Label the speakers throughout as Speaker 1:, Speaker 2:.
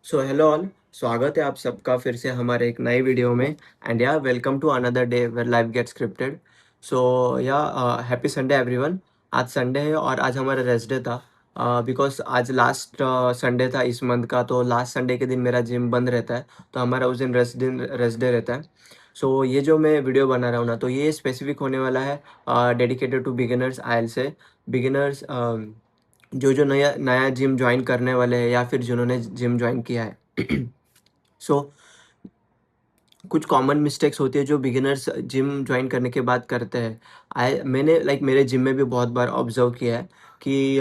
Speaker 1: So hello all. स्वागत है आप सबका फिर से हमारे एक नए वीडियो में। And yeah welcome to another day where life get scripted. So yeah happy Sunday everyone. आज संडे है और आज हमारा रेस्ट डे था, बिकॉज आज लास्ट संडे था इस मंथ का। तो लास्ट संडे के दिन मेरा जिम बंद रहता है, तो हमारा उस दिन रेस्ट डे रहता है। सो ये जो मैं वीडियो बना रहा हूँ ना, तो ये स्पेसिफिक होने वाला है डेडिकेटेड टू बिगिनर्स आयल से। बिगिनर्स जो जो नया नया जिम ज्वाइन करने वाले हैं या फिर जिन्होंने जिम ज्वाइन किया है। सो कुछ कॉमन मिस्टेक्स होती है जो बिगिनर्स जिम ज्वाइन करने के बाद करते हैं। मैंने मेरे जिम में भी बहुत बार ऑब्जर्व किया है कि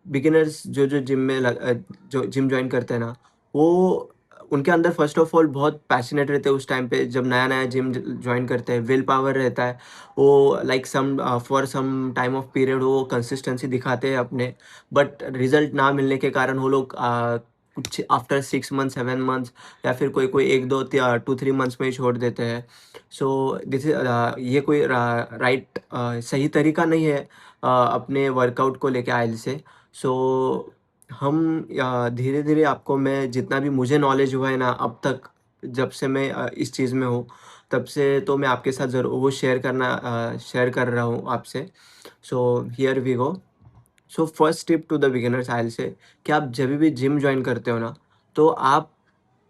Speaker 1: बिगिनर्स जो जो जो जिम ज्वाइन करते हैं ना, वो उनके अंदर फर्स्ट ऑफ ऑल बहुत पैशनेट रहते हैं। उस टाइम पे जब नया नया जिम ज्वाइन करते हैं, विल पावर रहता है। वो some for some time of period वो कंसिस्टेंसी दिखाते हैं अपने, बट रिजल्ट ना मिलने के कारण वो लोग कुछ आफ्टर 6 मंथ्स 7 मंथ्स या फिर कोई कोई 1 2 2 3 मंथ्स में ही छोड़ देते हैं। सो दिस इज ये कोई राइट सही तरीका नहीं है अपने वर्कआउट को लेके आयल से। सो हम धीरे धीरे आपको मैं जितना भी मुझे नॉलेज हुआ है ना अब तक, जब से मैं इस चीज़ में हूँ तब से, तो मैं आपके साथ ज़रूर वो शेयर कर रहा हूँ आपसे। So here we go. So first tip to the beginners I'll say कि आप जब भी जिम ज्वाइन करते हो ना, तो आप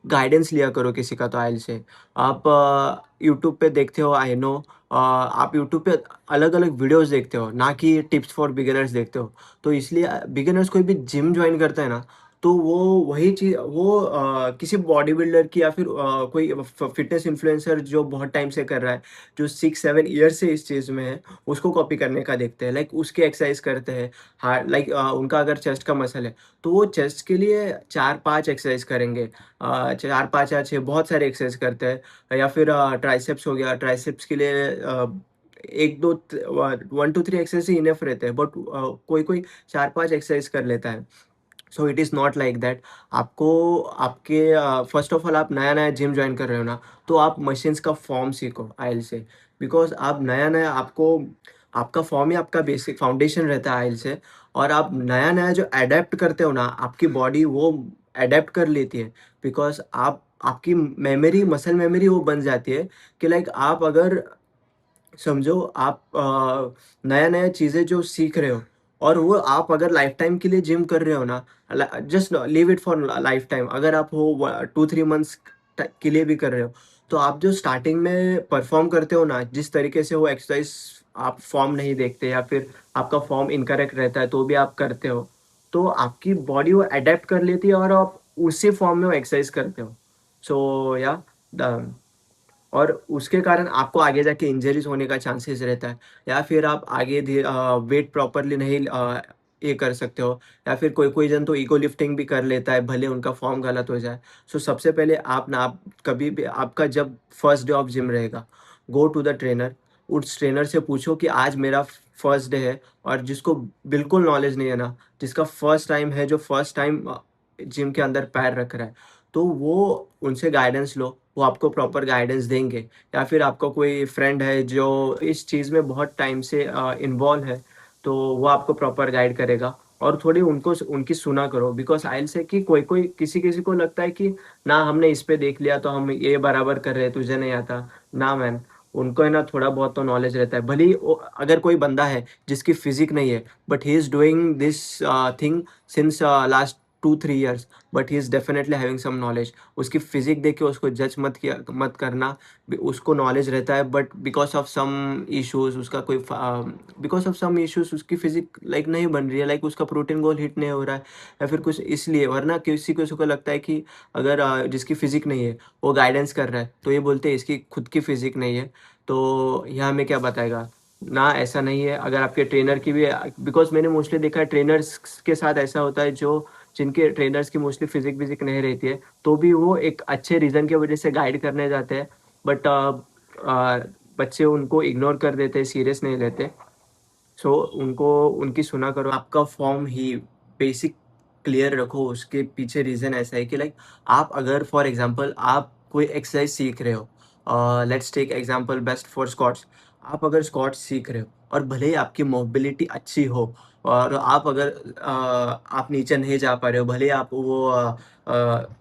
Speaker 1: गाइडेंस लिया करो किसी का। तो आइल से आप यूट्यूब पे देखते हो, आई नो। आप यूट्यूब पे अलग अलग वीडियोस देखते हो, ना कि टिप्स फॉर बिगिनर्स देखते हो। तो इसलिए बिगिनर्स कोई भी जिम ज्वाइन करता है ना, तो वो वही चीज़ वो किसी बॉडी बिल्डर की या फिर कोई फिटनेस इन्फ्लुएंसर जो बहुत टाइम से कर रहा है, जो 6 7 ईयर से इस चीज़ में है, उसको कॉपी करने का देखते हैं। उसकी एक्सरसाइज करते हैं हार्ड। उनका अगर चेस्ट का मसल है, तो वो चेस्ट के लिए 4 5 एक्सरसाइज करेंगे। 4 5 या 6 बहुत सारे एक्सरसाइज करते हैं। या फिर ट्राइसेप्स हो गया, ट्राइसेप्स के लिए 1 2 3 एक्सरसाइज ही इनफ रहते हैं, बट कोई कोई 4 5 एक्सरसाइज कर लेता है। So it is not like that. आपको आपके फर्स्ट ऑफ ऑल आप नया नया जिम ज्वाइन कर रहे हो ना, तो आप मशीन्स का फॉर्म सीखो आयल से। बिकॉज आप नया नया आपको आपका फॉर्म ही आपका बेसिक फाउंडेशन रहता है आयल से। और आप नया नया जो अडेप्ट करते हो ना, आपकी बॉडी वो अडेप्ट कर लेती है। बिकॉज आप आपकी मेमोरी मसल मेमोरी वो बन जाती है कि आप अगर समझो आप नया नया चीज़ें जो सीख रहे हो, और वो आप अगर लाइफ टाइम के लिए जिम कर रहे हो ना, just leave it for life time. अगर आप हो 2 3 मंथ्स के लिए भी कर रहे हो, तो आप जो स्टार्टिंग में परफॉर्म करते हो ना, जिस तरीके से वो एक्सरसाइज आप फॉर्म नहीं देखते या फिर आपका फॉर्म इनकरेक्ट रहता है तो भी आप करते हो, तो आपकी बॉडी वो अडेप्ट कर लेती है और आप उसी फॉर्म में वो एक्सरसाइज करते हो। सो या और उसके कारण आपको आगे जाके इंजरीज होने का चांसेस रहता है। या फिर आप आगे वेट प्रॉपरली नहीं ये कर सकते हो। या फिर कोई कोई जन तो ईगो लिफ्टिंग भी कर लेता है, भले उनका फॉर्म गलत हो जाए। सो सबसे पहले आप कभी भी आपका जब फर्स्ट डे ऑफ जिम रहेगा, गो टू द ट्रेनर। उस ट्रेनर से पूछो कि आज मेरा फर्स्ट डे है, और जिसको बिल्कुल नॉलेज नहीं है ना, जिसका फर्स्ट टाइम है, जो फर्स्ट टाइम जिम के अंदर पैर रख रहा है, तो वो उनसे गाइडेंस लो। वो आपको प्रॉपर गाइडेंस देंगे। या फिर आपका कोई फ्रेंड है जो इस चीज़ में बहुत टाइम से इन्वॉल्व है, तो वो आपको प्रॉपर गाइड करेगा। और थोड़ी उनको उनकी सुना करो। बिकॉज आइल से कि कोई कोई किसी किसी को लगता है कि ना हमने इस पे देख लिया तो हम ये बराबर कर रहे हैं, तुझे नहीं आता। ना मैन, उनको है ना थोड़ा बहुत तो नॉलेज रहता है। भले ही अगर कोई बंदा है जिसकी फिजिक नहीं है, but he is doing this thing since last 2 3 years, but he is definitely having some knowledge. उसकी फिजिक देख के उसको जज मत करना। उसको नॉलेज रहता है, but because of some issues उसका कोई बिकॉज ऑफ सम इश्यूज उसकी फिजिक नहीं बन रही है, उसका प्रोटीन गोल हिट नहीं हो रहा है, या फिर कुछ इसलिए। वरना किसी किसी को लगता है कि अगर जिसकी फिजिक नहीं है वो गाइडेंस कर रहा है, तो ये बोलते हैं इसकी खुद की फिजिक नहीं है, तो यह हमें क्या बताएगा। ना, ऐसा नहीं है। अगर आपके ट्रेनर की भी, बिकॉज मैंने मोस्टली देखा है ट्रेनर्स के साथ ऐसा होता है, जो जिनके ट्रेनर्स की मोस्टली फिजिक विजिक नहीं रहती है, तो भी वो एक अच्छे रीज़न की वजह से गाइड करने जाते हैं। बट बच्चे उनको इग्नोर कर देते हैं, सीरियस नहीं लेते। सो उनको उनकी सुना करो। आपका फॉर्म ही बेसिक क्लियर रखो। उसके पीछे रीज़न ऐसा है कि आप अगर फॉर एग्जांपल आप कोई एक्सरसाइज सीख रहे हो, let's take example best for squats. आप अगर स्क्वाट्स सीख रहे हो और भले ही आपकी मोबिलिटी अच्छी हो, और आप अगर आप नीचे नहीं जा पा रहे हो, भले आप वो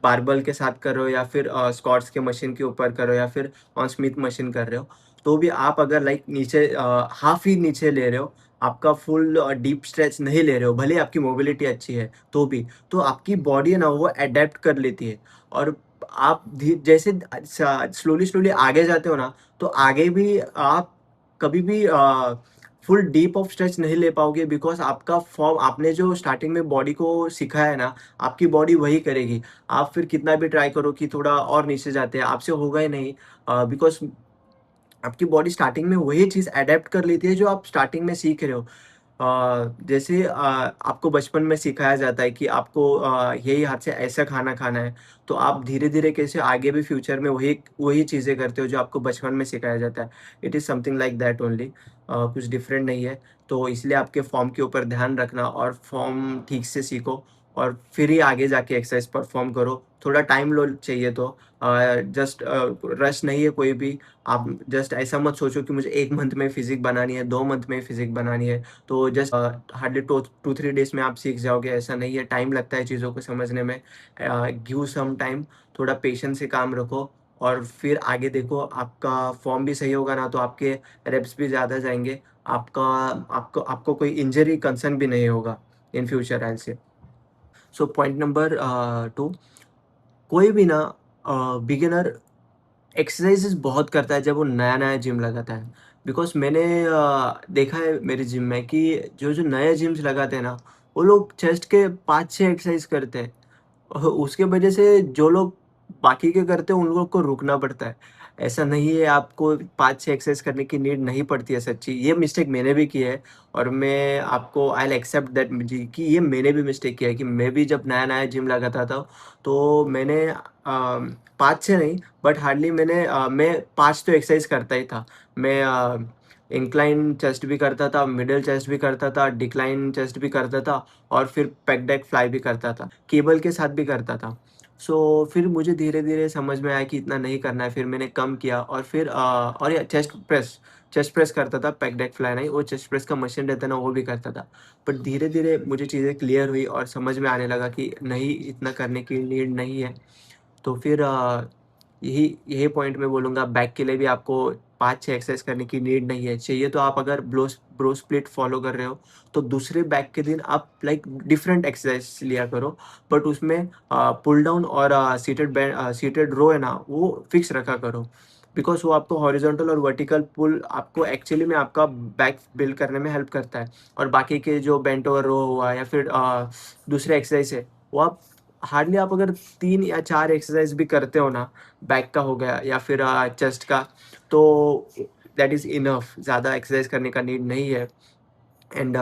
Speaker 1: बारबल के साथ कर रहे हो या फिर स्क्वाट्स के मशीन के ऊपर कर रहे हो या फिर ऑन स्मिथ मशीन कर रहे हो, तो भी आप अगर लाइक नीचे हाफ ही नीचे ले रहे हो, आपका फुल डीप स्ट्रेच नहीं ले रहे हो, भले आपकी मोबिलिटी अच्छी है तो भी, तो आपकी बॉडी है ना वो अडेप्ट कर लेती है। और आप जैसे स्लोली स्लोली आगे जाते हो ना, तो आगे भी आप कभी भी फुल डीप ऑफ स्ट्रेच नहीं ले पाओगे, बिकॉज आपका फॉर्म, आपने जो स्टार्टिंग में बॉडी को सिखाया है ना, आपकी बॉडी वही करेगी। आप फिर कितना भी ट्राई करो कि थोड़ा और नीचे जाते हैं, आपसे होगा ही नहीं, बिकॉज आपकी बॉडी स्टार्टिंग में वही चीज़ अडेप्ट कर लेती है जो आप स्टार्टिंग में सीख रहे हो। जैसे आपको बचपन में सिखाया जाता है कि आपको यही हाथ से ऐसा खाना खाना है, तो आप धीरे-धीरे कैसे आगे भी फ्यूचर में वही वही चीज़ें करते हो जो आपको बचपन में सिखाया जाता है। It is something like that only, कुछ डिफरेंट नहीं है। तो इसलिए आपके फ़ॉर्म के ऊपर ध्यान रखना और फ़ॉर्म ठीक से सीखो और फिर ही आगे जाके एक्सरसाइज़ परफ़ॉर्म करो। थोड़ा टाइम लो चाहिए तो जस्ट रश नहीं है कोई भी। आप जस्ट ऐसा मत सोचो कि मुझे 1 मंथ में फ़िज़िक बनानी है, 2 मंथ में फ़िज़िक बनानी है। तो जस्ट हार्डली 2-3 डेज़ में आप सीख जाओगे, ऐसा नहीं है, टाइम लगता है चीज़ों को समझने में। गिव सम टाइम, थोड़ा पेशेंस से काम रखो और फिर आगे देखो, आपका फ़ॉर्म भी सही होगा ना, तो आपके रेप्स भी ज़्यादा जाएँगे। आपका आपको आपको कोई इंजरी कंसर्न भी नहीं होगा in future I will say. So point number 2, कोई भी ना बिगिनर एक्सरसाइज़ेज़ बहुत करता है जब वो नया-नया जिम लगाता है। बिकॉज़ मैंने देखा है मेरे जिम में कि जो-जो नए जिम्स लगाते हैं ना, वो लोग चेस्ट के 5-6 एक्सरसाइज़ करते हैं। उसके वजह से जो लोग बाकी के करते हैं, उन लोग को रुकना पड़ता है। ऐसा नहीं है आपको 5-6 एक्सरसाइज करने की नीड नहीं पड़ती है सच्ची। ये मिस्टेक मैंने भी की है और मैं आपको आई विल एक्सेप्ट दैट जी कि ये मैंने भी मिस्टेक किया है कि मैं भी जब नया-नया जिम लगाता था, तो मैंने 5-6 नहीं, बट हार्डली मैं 5 तो एक्सरसाइज करता ही था। मैं इंक्लाइन चेस्ट भी करता था, मिडल चेस्ट भी करता था, डिक्लाइन चेस्ट भी करता था और फिर पेग डेक फ्लाई भी करता था। केबल के साथ भी करता था। सो फिर मुझे धीरे-धीरे समझ में आया कि इतना नहीं करना है, फिर मैंने कम किया और फिर और या चेस्ट प्रेस करता था, पेग डेक फ्लाई नहीं, वो चेस्ट प्रेस का मशीन रहता है ना, वो भी करता था। बट धीरे-धीरे मुझे चीज़ें क्लियर हुई और समझ में आने लगा कि नहीं, इतना करने की नीड नहीं है। तो फिर यही यही पॉइंट मैं बोलूँगा, बैक के लिए भी आपको 5-6 एक्सरसाइज करने की नीड नहीं है। चाहिए तो आप अगर ब्रो स्प्लिट फ़ॉलो कर रहे हो, तो दूसरे बैक के दिन आप लाइक डिफरेंट एक्सरसाइज लिया करो। बट उसमें पुल डाउन और सीटेड रो है ना, वो फिक्स रखा करो। बिकॉज़ वो आपको हॉरिज़ॉन्टल और वर्टिकल पुल आपको एक्चुअली में आपका बैक बिल्ड करने में हेल्प करता है। और बाकी के जो बेंट ओवर रो हुआ या फिर दूसरे एक्सरसाइज है, वो आप हार्डली आप अगर 3 या 4 एक्सरसाइज भी करते हो ना, बैक का हो गया या फिर चेस्ट का, तो दैट इज़ इनफ, ज़्यादा एक्सरसाइज करने का नीड नहीं है। And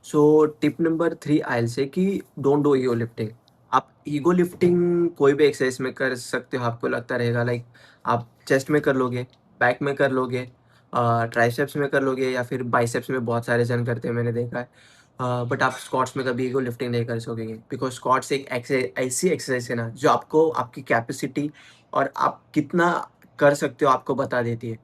Speaker 1: so tip number 3 I will say कि डोंट डू ईगो लिफ्टिंग। आप ईगो लिफ्टिंग कोई भी एक्सरसाइज में कर सकते हो, आपको लगता रहेगा लाइक आप चेस्ट में कर लोगे, बैक में कर लोगे, ट्राइसेप्स में कर लोगे या फिर बाइसेप्स में बहुत सारे जन करते हैं, मैंने देखा है। बट आप स्क्वाट्स में कभी ईगो लिफ्टिंग नहीं कर सकोगे, बिकॉज़ स्क्वाट्स एक ऐसी एक्सरसाइज है ना, जो आपको आपकी कैपेसिटी और आप कितना कर सकते हो आपको बता देती है।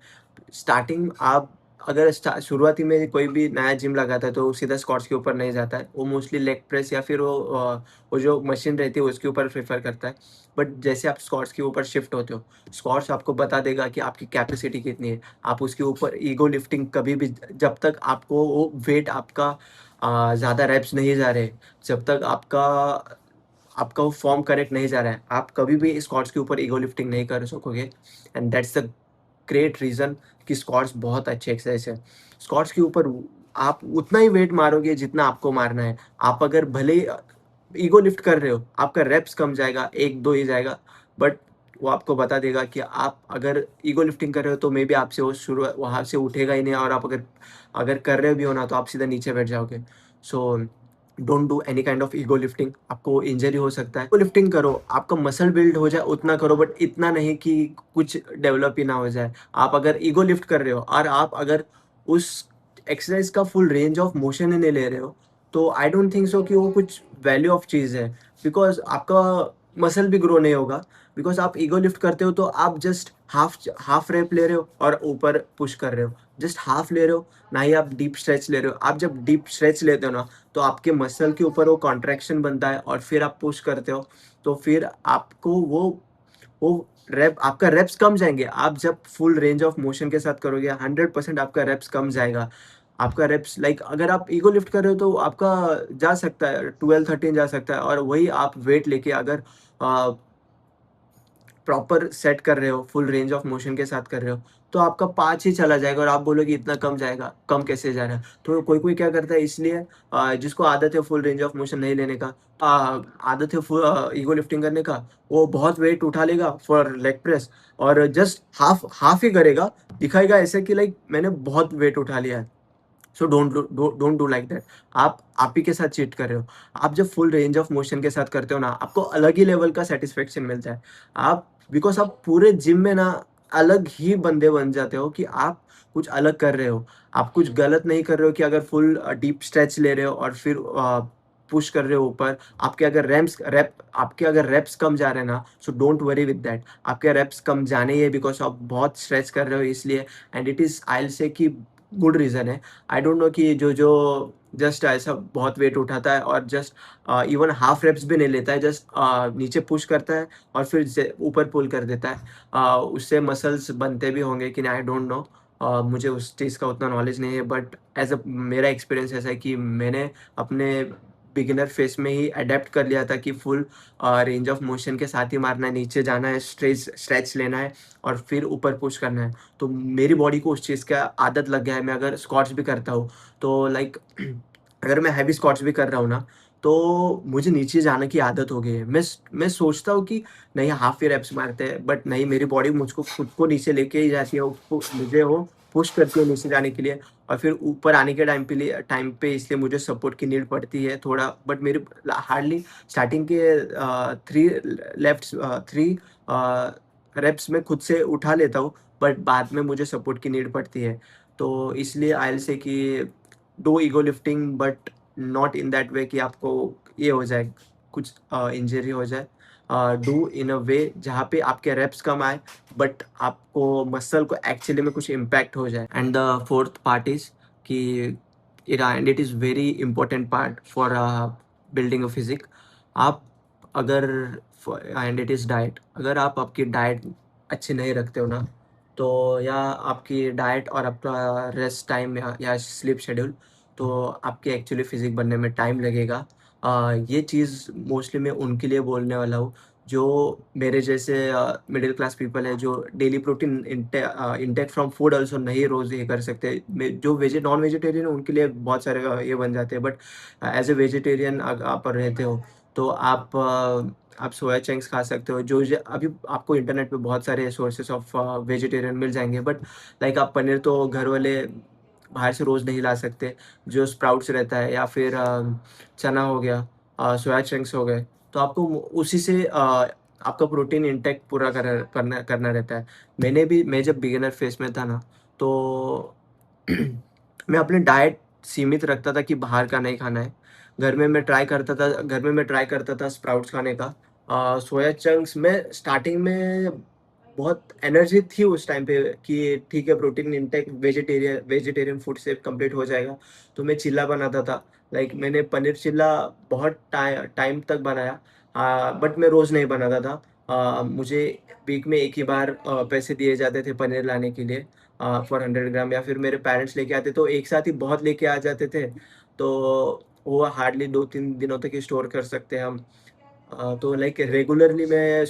Speaker 1: स्टार्टिंग आप अगर शुरुआती में कोई भी नया जिम लगाता है, तो वो सीधा स्क्वाट्स के ऊपर नहीं जाता है। वो मोस्टली लेग प्रेस या फिर वो जो मशीन रहती है उसके ऊपर प्रेफ़र करता है। बट जैसे आप स्क्वाट्स के ऊपर शिफ्ट होते हो, स्क्वाट्स आपको बता देगा कि आपकी कैपेसिटी कितनी है। आप उसके ऊपर ईगो लिफ्टिंग कभी भी, जब तक आपको वो वेट आपका ज़्यादा रेप्स नहीं जा रहे, जब तक आपका आपका वो फ़ॉर्म करेक्ट नहीं जा रहा है, आप कभी भी स्क्वाट्स के ऊपर ईगो लिफ्टिंग नहीं कर सकोगे। And that's the great reason कि स्क्वाट्स बहुत अच्छी एक्सरसाइज है। स्क्वाट्स के ऊपर आप उतना ही वेट मारोगे जितना आपको मारना है। आप अगर भले ही ईगो लिफ्ट कर रहे हो, आपका रेप्स कम जाएगा, 1-2 ही जाएगा, बट वो आपको बता देगा कि आप अगर ईगो लिफ्टिंग कर रहे हो, तो मे बी आपसे वो शुरू वहाँ से उठेगा ही नहीं और आप अगर अगर कर रहे भी हो ना, तो आप सीधा नीचे बैठ जाओगे। So don't do any kind of ego lifting, आपको इंजरी हो सकता है। ईगो लिफ्टिंग करो, आपका मसल बिल्ड हो जाए उतना करो, बट इतना नहीं कि कुछ डेवलप ही ना हो जाए। आप अगर ईगो लिफ्ट कर रहे हो और आप अगर उस एक्सरसाइज का फुल रेंज ऑफ मोशन ही नहीं ले रहे हो, तो आई डोंट थिंक सो कि वो कुछ वैल्यू ऑफ चीज़ है। बिकॉज़ आपका मसल भी ग्रो नहीं होगा। बिकॉज़ आप ईगो लिफ्ट करते हो तो आप जस्ट हाफ रैप ले रहे हो और ऊपर पुश कर रहे हो। जस्ट हाफ ले रहे हो, ना ही आप डीप स्ट्रेच ले रहे हो। आप जब डीप स्ट्रेच लेते हो ना, तो आपके मसल के ऊपर वो कॉन्ट्रैक्शन बनता है और फिर आप पुश करते हो, तो फिर आपको वो रैप आपका रैप्स कम जाएँगे। आप जब फुल रेंज ऑफ मोशन के साथ करोगे 100% आपका रैप्स कम जाएगा। आपका रैप्स लाइक अगर आप ईगो लिफ्ट कर रहे हो तो आपका जा सकता है 12-13 जा सकता है, और वही आप वेट लेके अगर अ, प्रॉपर सेट कर रहे हो, फुल रेंज ऑफ मोशन के साथ कर रहे हो, तो आपका 5 ही चला जाएगा और आप बोलोगे इतना कम जाएगा, कम कैसे जा रहा है? तो कोई-कोई क्या करता है, इसलिए जिसको आदत है फुल रेंज ऑफ मोशन नहीं लेने का, आदत है ईगो लिफ्टिंग करने का, वो बहुत वेट उठा लेगा फॉर लेग प्रेस और जस्ट हाफ हाफ ही करेगा, दिखाएगा ऐसे कि लाइक मैंने बहुत वेट उठा लिया है। So don't do like that. आप ही के साथ चीट कर रहे हो। आप जब फुल रेंज ऑफ मोशन के साथ करते हो ना, आपको अलग ही लेवल का सैटिस्फैक्शन मिलता है। आप बिकॉज़ आप पूरे जिम में ना अलग ही बंदे बन जाते हो कि आप कुछ अलग कर रहे हो। आप कुछ गलत नहीं कर रहे हो कि अगर फुल डीप स्ट्रेच ले रहे हो और फिर पुश कर रहे हो ऊपर। आपके अगर रेप्स कम जा रहे हैं ना, so don't worry with that. आपके रेप्स कम जाने ही है बिकॉज़ आप बहुत स्ट्रेच कर रहे हो इसलिए, and it is I will say कि गुड रीज़न है। आई डोंट नो कि जो जस्ट ऐसा बहुत वेट उठाता है और जस्ट इवन हाफ रेप्स भी नहीं लेता है, जस्ट नीचे पुश करता है और फिर से ऊपर पुल कर देता है। उससे मसल्स बनते भी होंगे कि नहीं, आई डोंट नो। मुझे उस चीज़ का उतना नॉलेज नहीं है, बट एज़ अ मेरा एक्सपीरियंस ऐसा है कि मैंने अपने बिगिनर फेज़ में ही अडैप्ट कर लिया था कि फुल रेंज ऑफ मोशन के साथ ही मारना है, नीचे जाना है, स्ट्रेच लेना है और फिर ऊपर पुश करना है। तो मेरी बॉडी को उस चीज़ का आदत लग गया है। मैं अगर स्क्वाट्स भी करता हूँ, तो लाइक अगर मैं हैवी स्क्वाट्स भी कर रहा हूँ ना, तो मुझे नीचे जाने की आदत हो गई है। मैं सोचता हूँ कि नहीं, हाफ ही रेप्स मारते हैं, बट नहीं, मेरी बॉडी मुझको खुद को नीचे लेके ही जाती है, उसको मुझे वो पुश करती है नीचे जाने के लिए, और फिर ऊपर आने के टाइम पे इसलिए मुझे सपोर्ट की नीड पड़ती है थोड़ा, बट मेरे हार्डली स्टार्टिंग के 3 रेप्स मैं खुद से उठा लेता हूँ, बट बाद में मुझे सपोर्ट की नीड पड़ती है। तो इसलिए आई विल से कि do ego lifting, but not in that way कि आपको ये हो जाए, कुछ इंजरी हो जाए। डू इन अ वे जहाँ पे आपके रेप्स कम आए, बट आपको मसल को एक्चुअली में कुछ इम्पैक्ट हो जाए। And the fourth part is कि it is very important part for building a physique. आप अगर एंड इट इज़ डाइट। अगर आप आपकी डाइट अच्छी नहीं रखते हो ना, तो या आपकी डाइट और आपका रेस्ट टाइम या स्लीप शेड्यूल, तो आपकी एक्चुअली फिज़िक बनने में टाइम लगेगा। ये चीज़ मोस्टली मैं उनके लिए बोलने वाला हूँ, जो मेरे जैसे मिडिल क्लास पीपल है, जो daily protein intake from food also नहीं रोज़ ये कर सकते। जो नॉन वेजिटेरियन है उनके लिए बहुत सारे ये बन जाते हैं, बट एज ए वेजिटेरियन आप रहते हो, तो आप सोया चंक्स खा सकते हो। अभी आपको इंटरनेट पे बहुत सारे सोर्सेस ऑफ वेजिटेरियन मिल जाएंगे, बट लाइक आप पनीर तो घर वाले बाहर से रोज़ नहीं ला सकते। जो स्प्राउट्स रहता है या फिर चना हो गया, सोया चंक्स हो गए, तो आपको उसी से आपका प्रोटीन इंटेक पूरा करना करना रहता है। मैं जब बिगिनर फेज़ में था ना, तो मैं अपनी डाइट सीमित रखता था कि बाहर का नहीं खाना है। घर में मैं ट्राई करता था स्प्राउट्स खाने का। सोया चंक्स में स्टार्टिंग में बहुत एनर्जी थी उस टाइम पे कि ठीक है, प्रोटीन इंटेक वेजिटेरियन फूड से कंप्लीट हो जाएगा, तो मैं चिल्ला बनाता था। लाइक मैंने पनीर चिल्ला बहुत टाइम तक बनाया, बट मैं रोज़ नहीं बनाता था। मुझे वीक में एक ही बार पैसे दिए जाते थे पनीर लाने के लिए, फॉर 100 ग्राम, या फिर मेरे पेरेंट्स लेके आते तो एक साथ ही बहुत लेके आ जाते थे, तो वो हार्डली 2-3 दिनों तक ही स्टोर कर सकते हैं हम। तो लाइक रेगुलरली मैं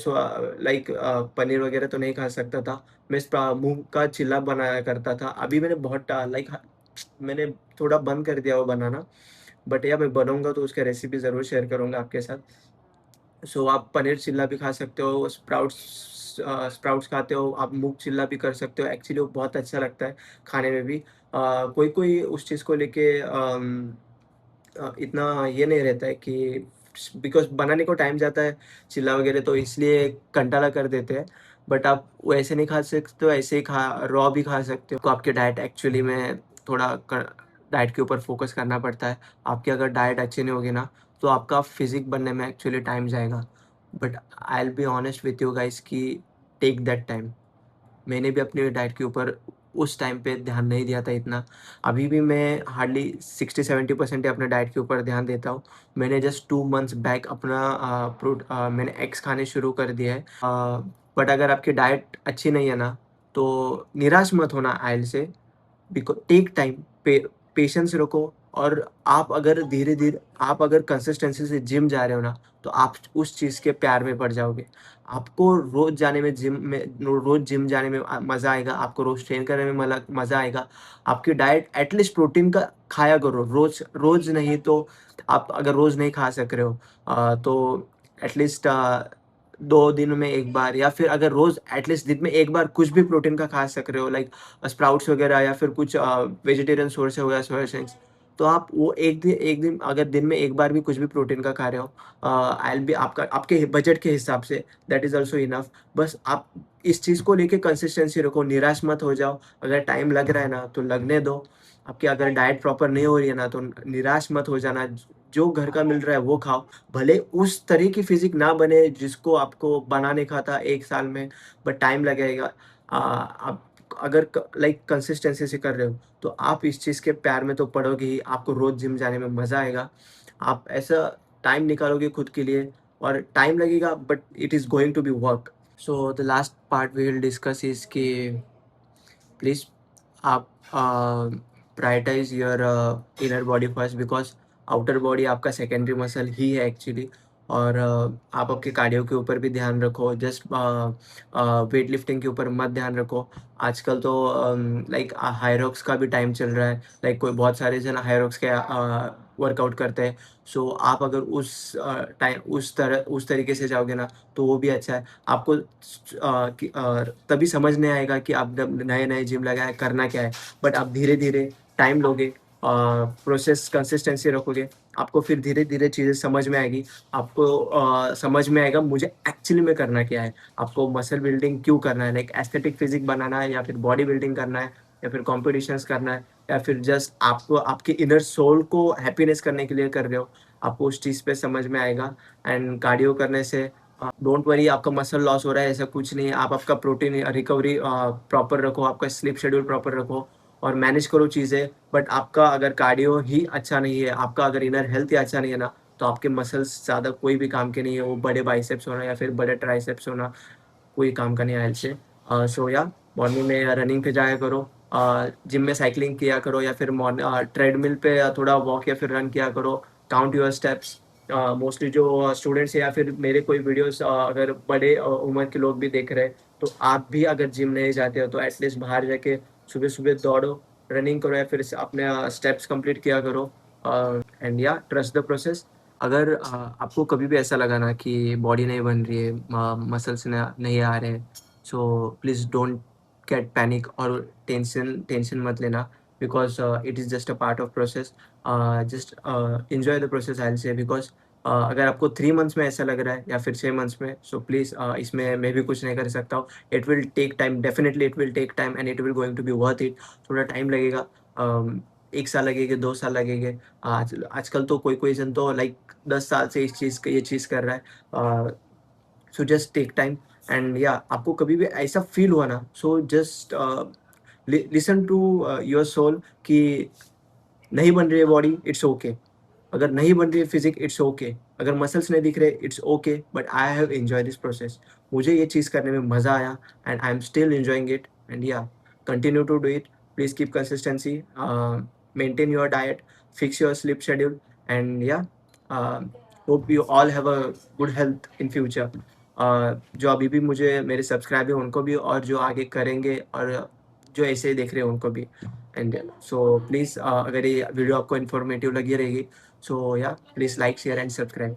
Speaker 1: पनीर वगैरह तो नहीं खा सकता था। मैं मूँग का चिल्ला बनाया करता था। अभी मैंने बहुत मैंने थोड़ा बंद कर दिया वो बनाना, बट या मैं बनाऊँगा तो उसका रेसिपी ज़रूर शेयर करूँगा आपके साथ। सो आप पनीर चिल्ला भी खा सकते हो, स्प्राउट्स खाते हो, आप मूँग चिल्ला भी कर सकते हो। एक्चुअली वो बहुत अच्छा लगता है खाने में भी। कोई-कोई उस चीज़ को लेके इतना ये नहीं रहता है कि बिकॉज़ बनाने को टाइम जाता है, चिल्ला वगैरह, तो इसलिए कंटाला कर देते हैं। बट आप वैसे नहीं खा सकते हो, ऐसे ही रॉ भी खा सकते हो। तो आपकी डाइट एक्चुअली में थोड़ा क डाइट के ऊपर फ़ोकस करना पड़ता है। आपकी अगर डाइट अच्छी नहीं होगी ना, तो आपका फिज़िक बनने में एक्चुअली टाइम जाएगा। But I will be honest with you guys कि टेक दैट टाइम। मैंने भी अपनी डाइट के ऊपर उस टाइम पे ध्यान नहीं दिया था इतना। अभी भी मैं हार्डली 60-70% ही अपने डाइट के ऊपर ध्यान देता हूँ। मैंने जस्ट 2 मंथ्स बैक अपना मैंने एग्स खाने शुरू कर दिए हैं। बट अगर आपकी डाइट अच्छी नहीं है ना, तो निराश मत होना आइल से। टेक टाइम, पेशेंस रखो। और आप अगर कंसिस्टेंसी से जिम जा रहे हो ना, तो आप उस चीज़ के प्यार में पड़ जाओगे। आपको रोज़ जिम जाने में मज़ा आएगा, आपको रोज़ ट्रेन करने में मज़ा आएगा। आपकी डाइट एटलीस्ट प्रोटीन का खाया करो, रोज़ रोज़ नहीं तो आप अगर रोज़ नहीं खा सक रहे हो तो एटलीस्ट 2 दिन में 1 बार, या फिर अगर रोज़ एटलीस्ट दिन में 1 बार कुछ भी प्रोटीन का खा सक रहे हो, लाइक स्प्राउट्स वगैरह, या फिर कुछ वेजिटेरियन सोर्स हो गया, सोया चंक्स। तो आप वो एक दिन अगर दिन में 1 बार भी कुछ भी प्रोटीन का खा रहे हो, आई विल बी आपका आपके बजट के हिसाब say that is also enough. बस आप इस चीज़ को लेके कंसिस्टेंसी रखो, निराश मत हो जाओ। अगर टाइम लग रहा है ना, तो लगने दो। आपकी अगर डाइट प्रॉपर नहीं हो रही है ना, तो निराश मत हो जाना। जो घर का मिल रहा है वो खाओ। भले उस तरह की फिज़िक ना बने जिसको आपको बनाने का था 1 साल में, बट टाइम लगेगा। आप अगर लाइक कंसिस्टेंसी से कर रहे हो, तो आप इस चीज़ के प्यार में तो पड़ोगे ही। आपको रोज़ जिम जाने में मज़ा आएगा। आप ऐसा टाइम निकालोगे खुद के लिए, और टाइम लगेगा, but it is going to be work. So the last part we will discuss is कि प्लीज़ आप prioritise your inner body first, because outer body आपका सेकेंडरी मसल ही है एक्चुअली। और आप आपके कार्डियो के ऊपर भी ध्यान रखो। जस्ट वेट लिफ्टिंग के ऊपर मत ध्यान रखो। आजकल तो लाइक हाई का भी टाइम चल रहा है। लाइक कोई बहुत सारे जन हाई के वर्कआउट करते हैं। सो आप अगर उस तरीके से जाओगे ना, तो वो भी अच्छा है। आपको तभी समझ नहीं आएगा कि आप जब नए-नए जिम लगाए करना क्या है। बट आप धीरे-धीरे टाइम लोगे, प्रोसेस कंसिस्टेंसी रखोगे, आपको फिर धीरे-धीरे चीज़ें समझ में आएगी। आपको समझ में आएगा मुझे एक्चुअली में करना क्या है। आपको मसल बिल्डिंग क्यों करना है, लाइक एस्थेटिक फिज़िक बनाना है, या फिर बॉडी बिल्डिंग करना है, या फिर कॉम्पिटिशन्स करना है, या फिर जस्ट आपको आपके इनर सोल को हैप्पीनेस करने के लिए कर रहे हो। आपको उस चीज़ पे समझ में आएगा। एंड कार्डियो करने से डोंट वरी, आपका मसल लॉस हो रहा है ऐसा कुछ नहीं है। आप आपका प्रोटीन रिकवरी प्रॉपर रखो, आपका स्लीप शेड्यूल प्रॉपर रखो, और मैनेज करो चीज़ें। बट आपका अगर कार्डियो ही अच्छा नहीं है, आपका अगर इनर हेल्थ ही अच्छा नहीं है ना, तो आपके मसल्स ज़्यादा कोई भी काम के नहीं है। वो बड़े बाइसेप्स होना या फिर बड़े ट्राइसेप्स होना कोई काम का नहीं है से। सो या मॉर्निंग में रनिंग पे जाया करो, जिम में साइक्लिंग किया करो, या फिर ट्रेडमिल पे थोड़ा वॉक या फिर रन किया करो। Count your steps. मोस्टली जो स्टूडेंट्स हैं, या फिर मेरे कोई वीडियोस अगर बड़े उम्र के लोग भी देख रहे हैं, तो आप भी अगर जिम नहीं जाते हो, तो एटलीस्ट बाहर जाके सुबह-सुबह दौड़ो, रनिंग करो, या फिर अपने स्टेप्स कंप्लीट किया करो। एंड या ट्रस्ट द प्रोसेस। अगर आपको कभी भी ऐसा लगा ना कि बॉडी नहीं बन रही है, मसल्स नहीं आ रहे हैं, so please don't get panic और टेंशन मत लेना, because it is just a part of process. Just enjoy the process I will say, because अगर आपको 3 मंथ्स में ऐसा लग रहा है, या फिर 6 मंथ्स में, सो प्लीज़ इसमें मैं भी कुछ नहीं कर सकता हूँ। It will take time, definitely it will take time, and it will going to be worth it. थोड़ा टाइम लगेगा। 1 साल लगेगा, 2 साल लगेंगे। आजकल तो कोई जन तो लाइक 10 साल से ये चीज़ कर रहा है। So just take time. And या आपको कभी भी ऐसा फील हुआ ना, so just listen to your soul कि नहीं बन रही है बॉडी, इट्स ओके। अगर नहीं बन रही है फिजिक, इट्स ओके। अगर मसल्स नहीं दिख रहे, it's okay, but I have enjoy this process. मुझे ये चीज़ करने में मज़ा आया, and I am still enjoying it. And yeah continue to do it. Please keep consistency, maintain your diet, fix your sleep schedule, and yeah hope you all have a good health in future. जो अभी भी मुझे मेरे subscribe है उनको भी, और जो आगे करेंगे, और जो ऐसे ही देख रहे हैं उनको भी। एंड सो प्लीज़ अगर ये वीडियो आपको इन्फॉर्मेटिव लगी रहेगी, सो या please like share and subscribe.